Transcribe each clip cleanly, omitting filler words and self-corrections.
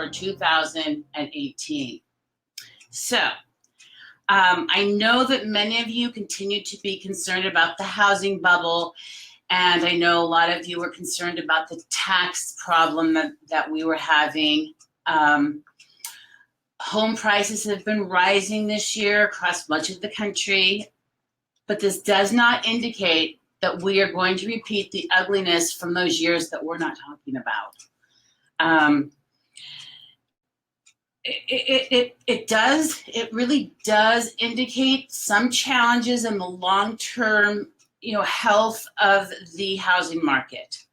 for 2018. So I know that many of you continue to be concerned about the housing bubble, and I know a lot of you were concerned about the tax problem that we were having. Home prices have been rising this year across much of the country, but this does not indicate that we are going to repeat the ugliness from those years that we're not talking about. It really does indicate some challenges in the long-term, health of the housing market.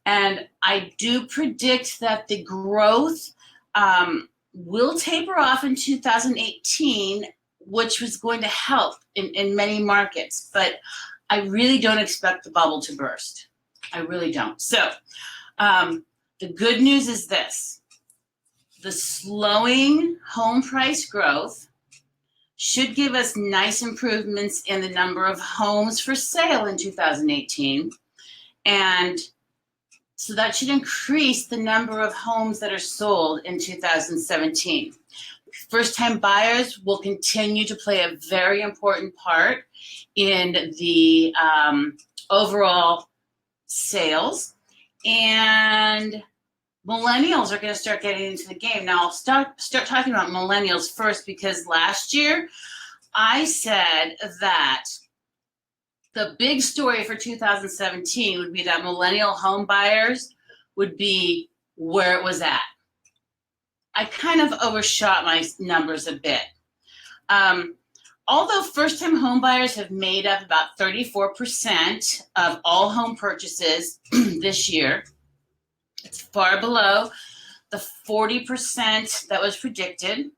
And I do predict that the growth will taper off in 2018, which was going to help in many markets, but I really don't expect the bubble to burst. I really don't. So the good news is this: the slowing home price growth should give us nice improvements in the number of homes for sale in 2018. And so that should increase the number of homes that are sold in 2017. First-time buyers will continue to play a very important part in the overall sales, and millennials are going to start getting into the game. Now, I'll start talking about millennials first, because last year I said that the big story for 2017 would be that millennial home buyers would be where it was at. I kind of overshot my numbers a bit. Although first-time home buyers have made up about 34% of all home purchases this year, it's far below the 40% that was predicted.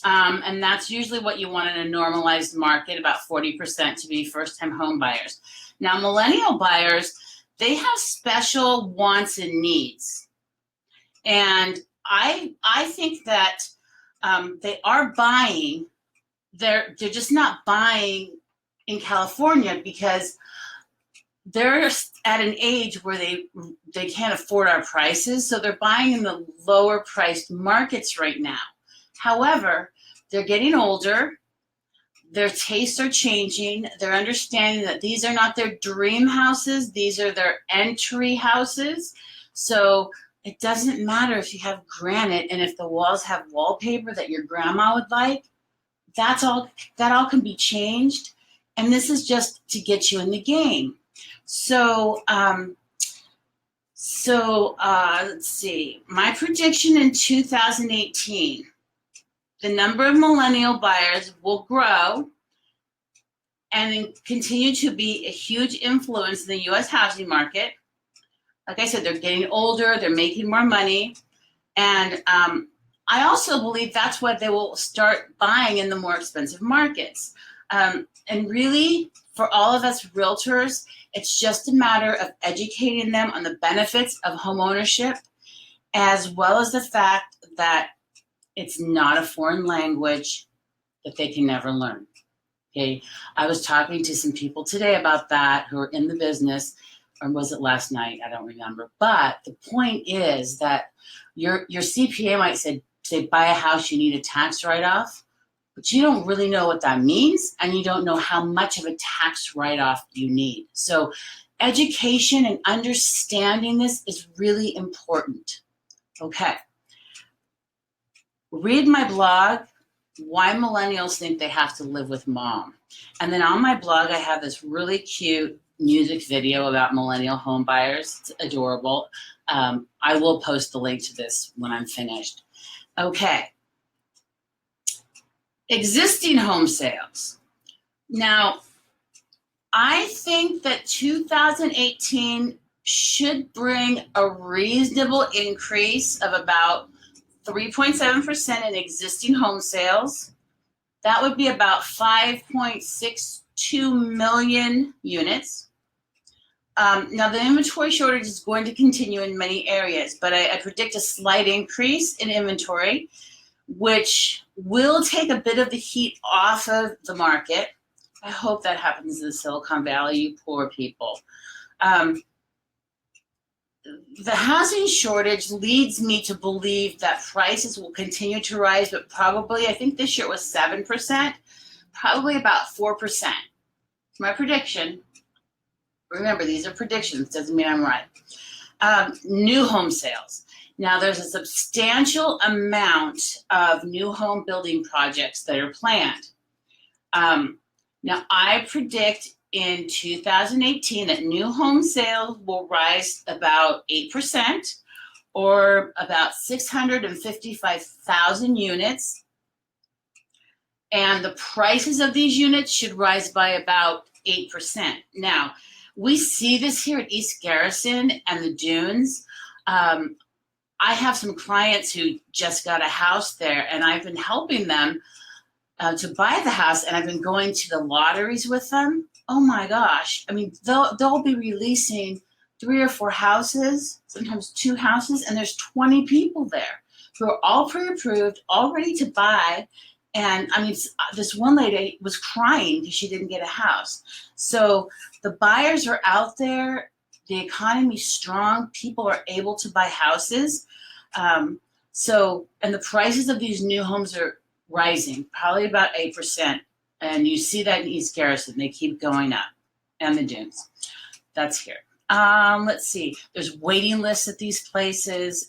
And that's usually what you want in a normalized market, about 40% to be first-time home buyers. Now, millennial buyers, they have special wants and needs. And I think that they are buying. They're just not buying in California because they're at an age where they can't afford our prices, so they're buying in the lower priced markets right now. However, they're getting older, their tastes are changing, they're understanding that these are not their dream houses, these are their entry houses. So it doesn't matter if you have granite and if the walls have wallpaper that your grandma would like. That all can be changed, and this is just to get you in the game. So let's see. My prediction in 2018, the number of millennial buyers will grow and continue to be a huge influence in the U.S. housing market. Like I said, they're getting older, they're making more money, and I also believe that's why they will start buying in the more expensive markets. And really, for all of us realtors, it's just a matter of educating them on the benefits of home ownership, as well as the fact that it's not a foreign language that they can never learn. Okay, I was talking to some people today about that who are in the business, or was it last night? I don't remember. But the point is that your CPA might say buy a house, you need a tax write-off, but you don't really know what that means, and you don't know how much of a tax write-off you need. So education and understanding this is really important. Okay. Read my blog, Why Millennials Think They Have to Live with Mom. And then on my blog, I have this really cute music video about millennial home buyers. It's adorable. I will post the link to this when I'm finished. Okay. Existing home sales. Now, I think that 2018 should bring a reasonable increase of about 3.7% in existing home sales. That would be about 5.62 million units. Now, the inventory shortage is going to continue in many areas, but I predict a slight increase in inventory, which will take a bit of the heat off of the market. I hope that happens in Silicon Valley, you poor people. the housing shortage leads me to believe that prices will continue to rise, but probably, I think this year it was 7%, probably about 4%. It's my prediction. Remember, these are predictions, doesn't mean I'm right. New home sales. Now, there's a substantial amount of new home building projects that are planned. Now, I predict in 2018 that new home sales will rise about 8%, or about 655,000 units. And the prices of these units should rise by about 8%. Now, we see this here at East Garrison and the Dunes. I have some clients who just got a house there, and I've been helping them to buy the house, and I've been going to the lotteries with them. Oh my gosh. I mean, they'll be releasing 3 or 4 houses, sometimes 2 houses, and there's 20 people there who are all pre-approved, all ready to buy. And I mean, this one lady was crying because she didn't get a house. So the buyers are out there. The economy's strong. People are able to buy houses. And the prices of these new homes are rising, probably about 8%. And you see that in East Garrison. They keep going up. And the Dunes. That's here. Let's see. There's waiting lists at these places.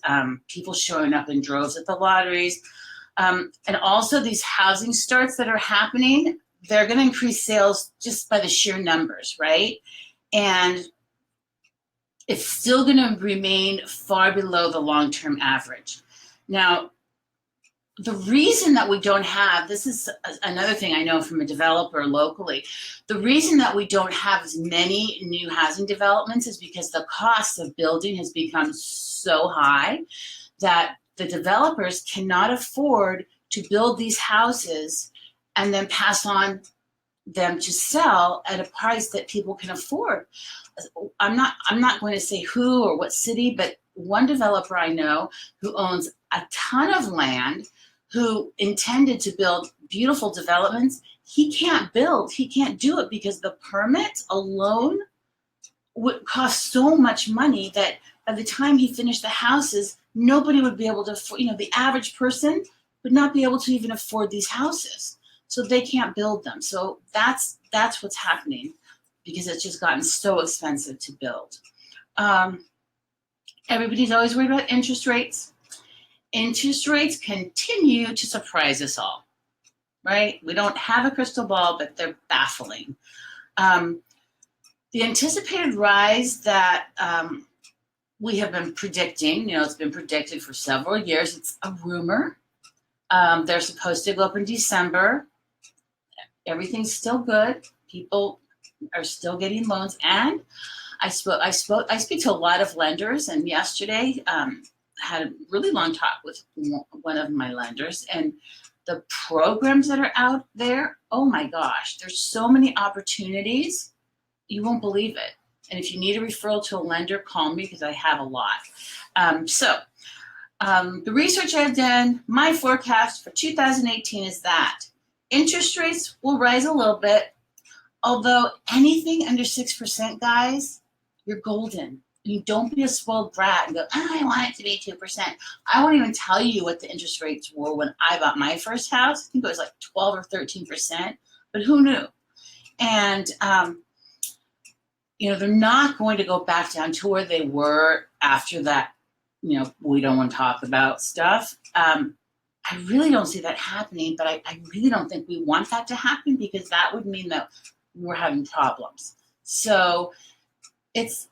People showing up in droves at the lotteries. And also these housing starts that are happening, they're going to increase sales just by the sheer numbers, right? And it's still going to remain far below the long-term average. Now, the reason that we don't have, this is another thing I know from a developer locally, the reason that we don't have as many new housing developments is because the cost of building has become so high that the developers cannot afford to build these houses and then pass on them to sell at a price that people can afford. I'm not going to say who or what city, but one developer I know who owns a ton of land, who intended to build beautiful developments, he can't build. He can't do it because the permit alone would cost so much money that by the time he finished the houses, nobody would be able to afford, the average person would not be able to even afford these houses. So they can't build them. So that's what's happening, because it's just gotten so expensive to build. Everybody's always worried about interest rates. Interest rates continue to surprise us all, right? We don't have a crystal ball, but they're baffling. The anticipated rise that we have been predicting, it's been predicted for several years. It's a rumor. They're supposed to go up in December. Everything's still good. People are still getting loans. And I speak to a lot of lenders, and yesterday had a really long talk with one of my lenders, and the programs that are out there, oh my gosh, there's so many opportunities. You won't believe it. And if you need a referral to a lender, call me, because I have a lot. The research I've done, my forecast for 2018 is that interest rates will rise a little bit, although anything under 6%, guys, you're golden. I mean, don't be a spoiled brat and go, I want it to be 2%. I won't even tell you what the interest rates were when I bought my first house. I think it was like 12 or 13%, but who knew? And, they're not going to go back down to where they were after that. We don't want to talk about stuff. I really don't see that happening, but I really don't think we want that to happen, because that would mean that we're having problems. So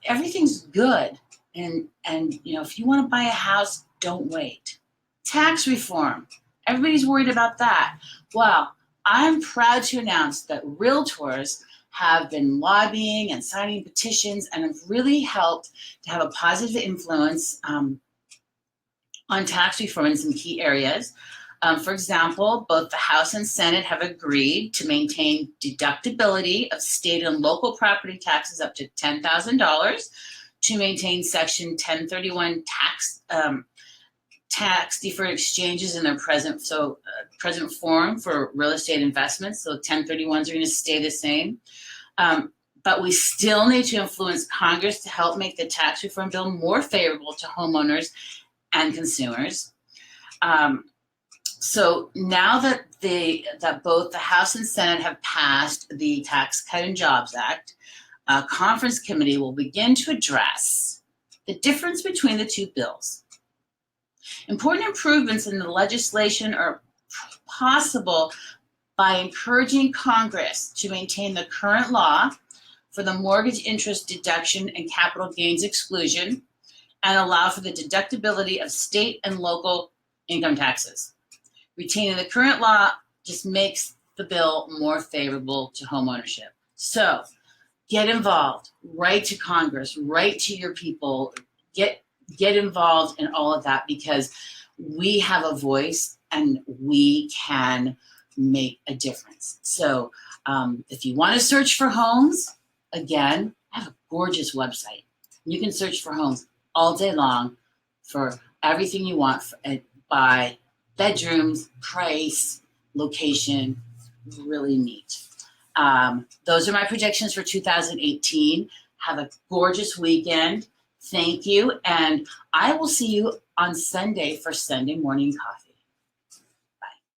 everything's good. And if you want to buy a house, don't wait. Tax reform. Everybody's worried about that. Well, I'm proud to announce that realtors have been lobbying and signing petitions and have really helped to have a positive influence on tax reform in some key areas. For example, both the House and Senate have agreed to maintain deductibility of state and local property taxes up to $10,000, to maintain Section 1031 tax deferred exchanges in their present form for real estate investments. So 1031s are going to stay the same. but we still need to influence Congress to help make the tax reform bill more favorable to homeowners and consumers. So now that both the House and Senate have passed the Tax Cut and Jobs Act, a conference committee will begin to address the difference between the two bills. Important improvements in the legislation are possible by encouraging Congress to maintain the current law for the mortgage interest deduction and capital gains exclusion and allow for the deductibility of state and local income taxes. Retaining the current law just makes the bill more favorable to homeownership. So get involved, write to Congress, write to your people, get involved in all of that, because we have a voice and we can make a difference. So if you want to search for homes, again, I have a gorgeous website. You can search for homes all day long for everything you want by bedrooms, price, location. Really neat. Those are my projections for 2018. Have a gorgeous weekend. Thank you. And I will see you on Sunday for Sunday morning coffee.